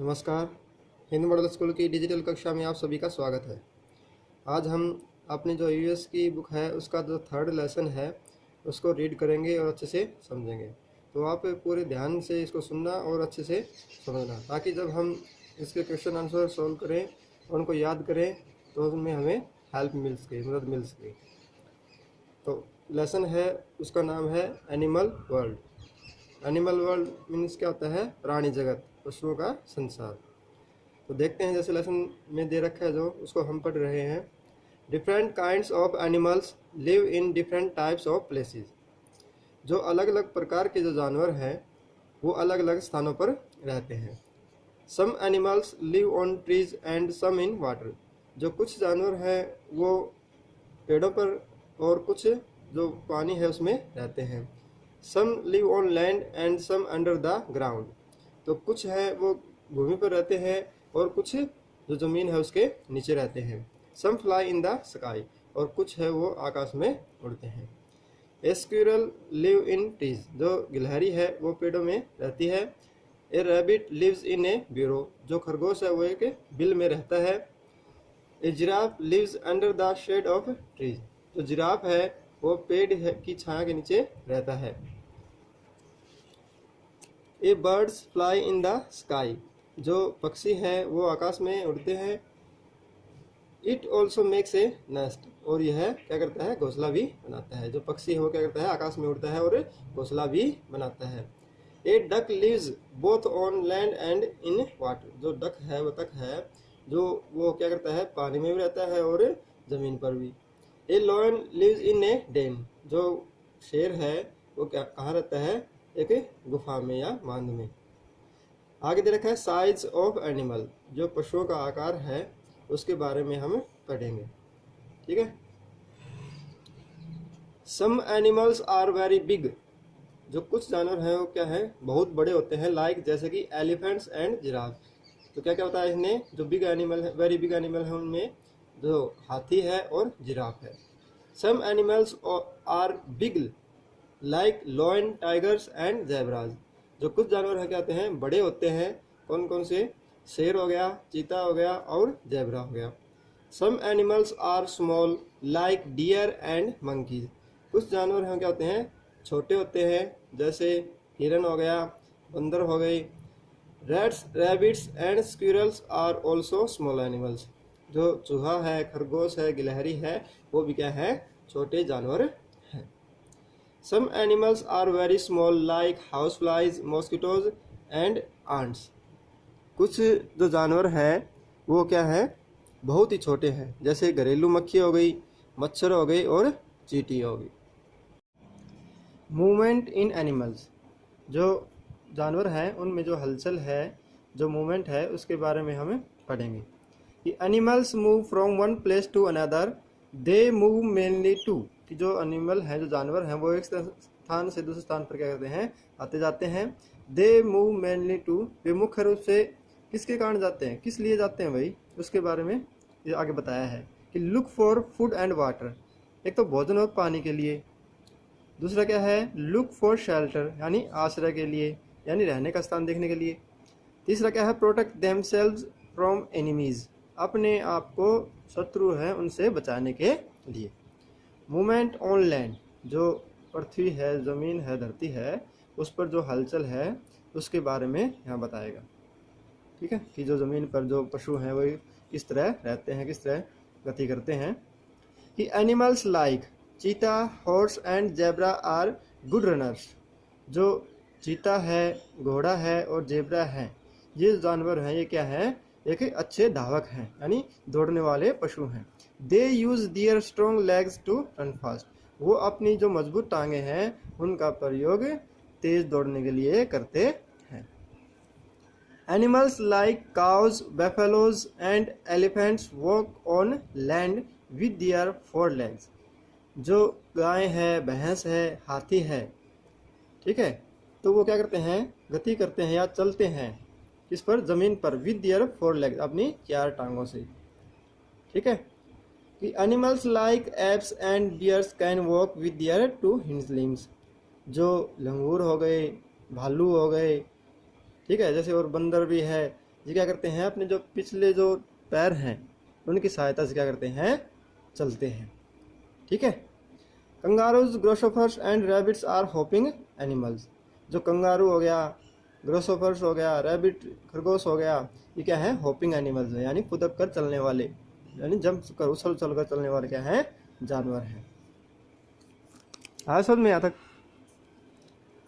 नमस्कार। Hind model school की digital कक्षा में आप सभी का स्वागत है। आज हम अपनी जो यूएस की बुक है उसका जो थर्ड लेसन है उसको रीड करेंगे और अच्छे से समझेंगे। तो आप पूरे ध्यान से इसको सुनना और अच्छे से समझना, ताकि जब हम इसके क्वेश्चन आंसर सॉल्व करें और उनको याद करें तो उसमें हमें हेल्प मिल सके, मदद मिल सके। तो लेसन है, उसका नाम है animal world. Animal world means क्या होता है? प्राणी जगत, पशुओं का संसार। तो देखते हैं, जैसे लेसन में दे रखा है जो उसको हम पढ़ रहे हैं। Different kinds of animals live in different types of places. जो अलग अलग प्रकार के जो जानवर हैं वो अलग अलग स्थानों पर रहते हैं। Some animals live on trees and some in water. जो कुछ जानवर हैं वो पेड़ों पर और कुछ जो पानी है उसमें रहते हैं। Some live on land and some under the ground. तो कुछ है वो भूमि पर रहते हैं और कुछ जो ज़मीन है उसके नीचे रहते हैं। Some fly in the sky. और कुछ है वो आकाश में उड़ते हैं। A squirrel live in trees. जो गिलहरी है वो पेड़ों में रहती है। A rabbit lives in a burrow. जो खरगोश है वो एक बिल में रहता है। A giraffe lives under the shade of trees. जो जिराफ है वो पेड़ की छाया के नीचे रहता है। A birds fly in the sky. जो पक्षी हैं वो आकाश में उड़ते हैं। It also makes a nest. और यह क्या करता है? घोंसला भी बनाता है। जो पक्षी है वो क्या करता है? आकाश में उड़ता है और घोंसला भी बनाता है। A duck lives both on land and in water. जो डक है वो तक है जो वो क्या करता है? पानी में भी रहता है और ज़मीन पर भी। A lion lives in a den. जो शेर है वो क्या कहाँ रहता है? एक गुफा में या मांद में। आगे दे रखा है साइज ऑफ एनिमल। जो पशुओं का आकार है उसके बारे में हम पढ़ेंगे। ठीक है। Some animals are very big. जो कुछ जानवर हैं वो क्या है? बहुत बड़े होते हैं। लाइक जैसे कि एलिफेंट्स एंड जिराफ। तो क्या क्या होता है इसमें? जो बिग एनिमल है, वेरी बिग एनिमल है, उनमें जो हाथी है और जिराफ है। Some animals are big like lion, tigers and zebras. जो कुछ जानवर है क्या होते हैं? बड़े होते हैं। कौन कौन से? शेर हो गया, चीता हो गया और ज़ेब्रा हो गया। Some animals are small like deer and monkeys. कुछ जानवर हैं क्या होते हैं? छोटे होते हैं, जैसे हिरन हो गया, बंदर हो गई। Rats, rabbits and squirrels are also small animals. जो चूहा है, खरगोश है, गिलहरी है, वो भी क्या है? छोटे जानवर हैं। Some animals are very small like houseflies, mosquitoes and ants. कुछ जो जानवर हैं वो क्या है? बहुत ही छोटे हैं, जैसे घरेलू मक्खी हो गई, मच्छर हो गई और चींटी हो गई। Movement in animals. जो जानवर हैं उनमें जो हलचल है, जो मूवमेंट है, उसके बारे में हम पढ़ेंगे। कि animals move from one place to another. They move mainly to. कि जो एनिमल हैं, जो जानवर हैं, वो एक स्थान से दूसरे स्थान पर क्या करते हैं? आते जाते हैं। They move mainly to. वे मुख्य रूप से किसके कारण जाते हैं? किस लिए जाते हैं भाई? उसके बारे में ये आगे बताया है कि look for food and water. एक तो भोजन और पानी के लिए। दूसरा क्या है? लुक फॉर शेल्टर, यानी आश्रय के लिए, यानी रहने का स्थान देखने के लिए। तीसरा क्या है? Protect themselves from enemies. अपने आप को शत्रु हैं उनसे बचाने के लिए। Movement on land. जो पृथ्वी है, ज़मीन है, धरती है, उस पर जो हलचल है उसके बारे में यहाँ बताएगा। ठीक है, कि जो ज़मीन पर जो पशु हैं वो किस तरह रहते हैं, किस तरह गति करते हैं। कि animals like cheetah, horse and zebra are good runners. जो चीता है, घोड़ा है और जेब्रा है, ये जानवर हैं, ये क्या है? एक अच्छे धावक हैं, यानी दौड़ने वाले पशु हैं। They use their strong legs to run fast. वो अपनी जो मजबूत टांगे हैं उनका प्रयोग तेज दौड़ने के लिए करते हैं। Animals like cows, buffaloes and elephants walk on land with their 4 legs. जो गाय है, भैंस है, हाथी है, ठीक है, तो वो क्या करते हैं? गति करते हैं या चलते हैं किस पर? ज़मीन पर। विद दियर 4 लेग्स, अपनी 4 टांगों से। ठीक है। कि animals like apes and deers can walk with their 2 hind limbs. जो लंगूर हो गए, भालू हो गए, ठीक है, जैसे और बंदर भी है, ये क्या करते हैं, अपने जो पिछले जो पैर हैं उनकी सहायता से क्या करते हैं, चलते हैं। ठीक है। Kangaroos, grasshoppers and rabbits are hopping animals. जो कंगारू हो गया, ग्रोसोफर्स हो गया, रैबिट खरगोश हो गया, ये क्या है, हॉपिंग एनिमल्स है, यानी कुदक कर चलने वाले, यानी जंप कर उछल उछल कर चलने वाले क्या है, जानवर हैं। आया समझ में यहाँ तक।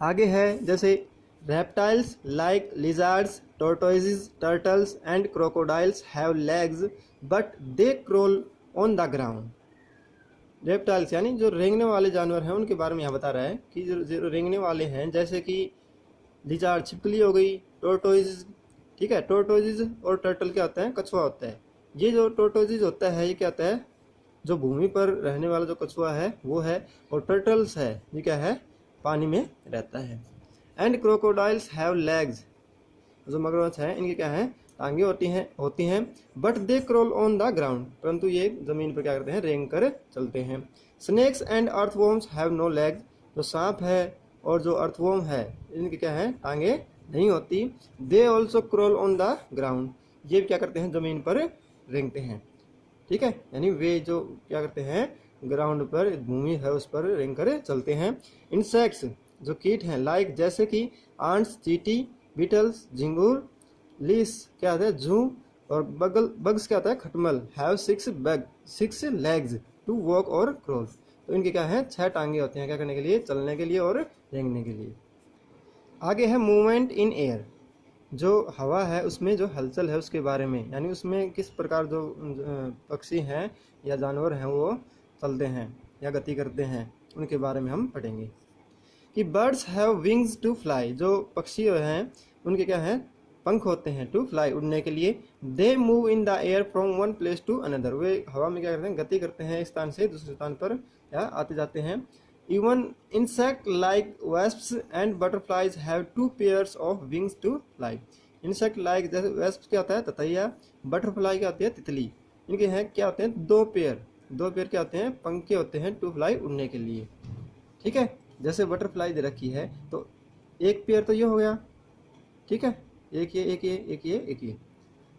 आगे है जैसे reptiles like lizards, tortoises, turtles and crocodiles have legs but they crawl on the ground. Reptiles यानी जो रेंगने वाले जानवर हैं उनके बारे में यहाँ बता रहा है कि जो रेंगने वाले हैं, जैसे कि लिजार्ड छिपकली हो गई, टोर्टोइज, ठीक है, टोर्टोइज और टर्टल क्या होता है, कछुआ होता है। ये जो टोर्टोइज होता है ये क्या होता है, जो भूमि पर रहने वाला जो कछुआ है वो है, और टर्टल्स है ये क्या है, पानी में रहता है। एंड क्रोकोडाइल्स हैव लेग्स, जो मगरमच्छ है इनकी क्या है, टांगे होती हैं but they crawl on the ground, परंतु ये जमीन पर क्या करते हैं, रेंग कर चलते हैं। Snakes and earthworms have no legs, जो सांप है और जो अर्थवॉर्म है इनकी क्या है, टांगे नहीं होती। They also crawl on the ground, ये क्या करते हैं, जमीन पर रेंगते हैं। ठीक है, यानी वे जो क्या करते हैं, ग्राउंड पर, भूमि है उस पर रेंग कर चलते हैं। इंसेक्ट्स, जो कीट हैं, लाइक जैसे कि आंट्स, चींटी, बीटल्स, झिंगुर, लीस क्या होता है, जू, और बग्स क्या होता है, खटमल, have six legs to walk और क्रॉल, तो इनके क्या है, 6 टांगे होते हैं क्या करने के लिए, चलने के लिए और रेंगने के लिए। आगे है मूवमेंट इन एयर, जो हवा है उसमें जो हलचल है उसके बारे में, यानी उसमें किस प्रकार जो पक्षी हैं या जानवर हैं वो चलते हैं या गति करते हैं, उनके बारे में हम पढ़ेंगे। कि birds have wings to fly, जो पक्षी हैं उनके क्या हैं, पंख होते हैं, टू फ्लाई, उड़ने के लिए। They move in the air from one place to another, वे हवा में क्या करते हैं, गति करते हैं, एक स्थान से दूसरे स्थान पर या आते जाते हैं। Even insect like wasps and butterflies have 2 pairs of wings to fly. Insect like जैसे वेस्प क्या होता है, ततैया, बटरफ्लाई क्या होती है, तितली, इनके हैं क्या होते हैं, 2 पेयर क्या होते हैं, पंख होते हैं, टू फ्लाई, उड़ने के लिए। ठीक है, जैसे बटरफ्लाई दे रखी है तो एक पेयर तो ये हो गया, ठीक है, एक ये।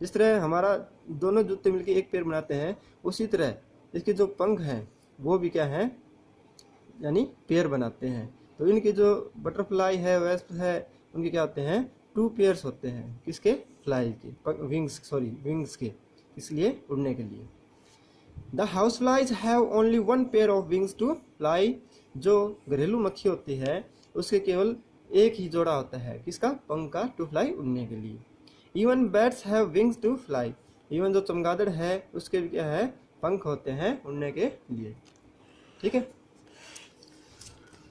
जिस तरह हमारा दोनों जूते मिलके एक पेयर बनाते हैं, उसी तरह इसके जो पंख हैं वो भी क्या है, यानी पेयर बनाते हैं। तो इनके जो बटरफ्लाई है, वेस्प है, उनके क्या होते हैं, 2 पेयर्स होते हैं, किसके, फ्लाई के, विंग्स के, इसलिए उड़ने के लिए। The house flies have only 1 pair of wings to fly, जो घरेलू मक्खी होती है उसके केवल एक ही जोड़ा होता है, किसका, पंख का, टू फ्लाई, उड़ने के लिए। Even bats have wings to fly, even जो चमगादड़ है उसके भी क्या है, पंख होते हैं उड़ने के लिए। ठीक है,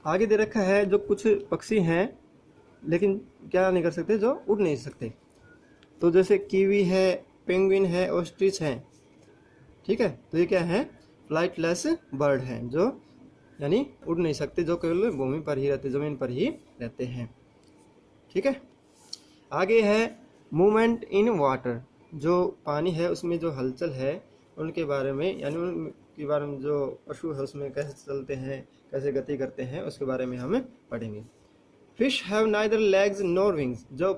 आगे दे रखा है जो कुछ पक्षी हैं लेकिन क्या नहीं कर सकते, जो उड़ नहीं सकते, तो जैसे कीवी है, पेंगुइन है, ऑस्ट्रिच है। ठीक है, तो ये क्या है, फ्लाइटलेस बर्ड हैं, जो यानी उड़ नहीं सकते, जो केवल भूमि पर ही रहते, जमीन पर ही रहते हैं। ठीक है, आगे है मूवमेंट इन वाटर, जो पानी है उसमें जो हलचल है उनके बारे में, यानी उनके बारे में जो पशु है उसमें कैसे चलते हैं, कैसे गति करते हैं, उसके बारे में हम पढ़ेंगे। Fish have neither legs nor wings, जो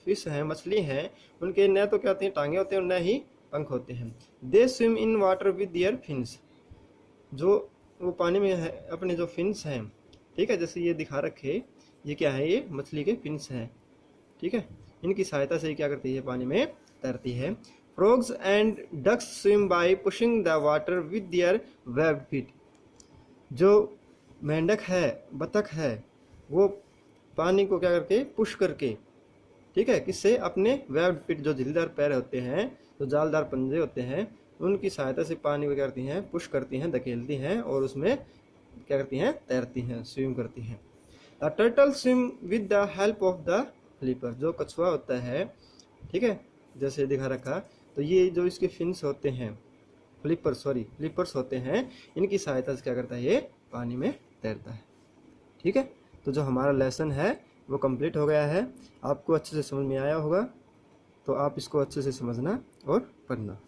फिश हैं, मछली हैं, उनके न तो क्या होते हैं, टांगे होते हैं और न ही पंख होते हैं। दे swim in water with there fins, जो वो पानी में है अपने जो फिन्स हैं, ठीक है, जैसे ये दिखा रखे, ये क्या है, ये मछली के फिन्स हैं। ठीक है, इनकी सहायता से क्या करती है, पानी में तैरती है। Frogs and ducks swim by pushing the water with their webbed feet, जो मेंढक है, बतख है, वो पानी को क्या करके, पुश करके, ठीक है, किससे, अपने वेब्ड फीट, जो झिल्लीदार पैर होते हैं, जो जालदार पंजे होते हैं, उनकी सहायता से पानी को क्या करती हैं, पुश करती हैं, धकेलती हैं, और उसमें क्या करती हैं, तैरती हैं, स्विम करती हैं। The turtle swim with the help of the flipper, जो कछुआ होता है, ठीक है, जैसे दिखा रखा, तो ये जो इसके फिन्स होते हैं, फ्लिपर्स होते हैं, इनकी सहायता से क्या करता है, ये पानी में तैरता है। ठीक है, तो जो हमारा लेसन है वो कंप्लीट हो गया है। आपको अच्छे से समझ में आया होगा, तो आप इसको अच्छे से समझना और पढ़ना।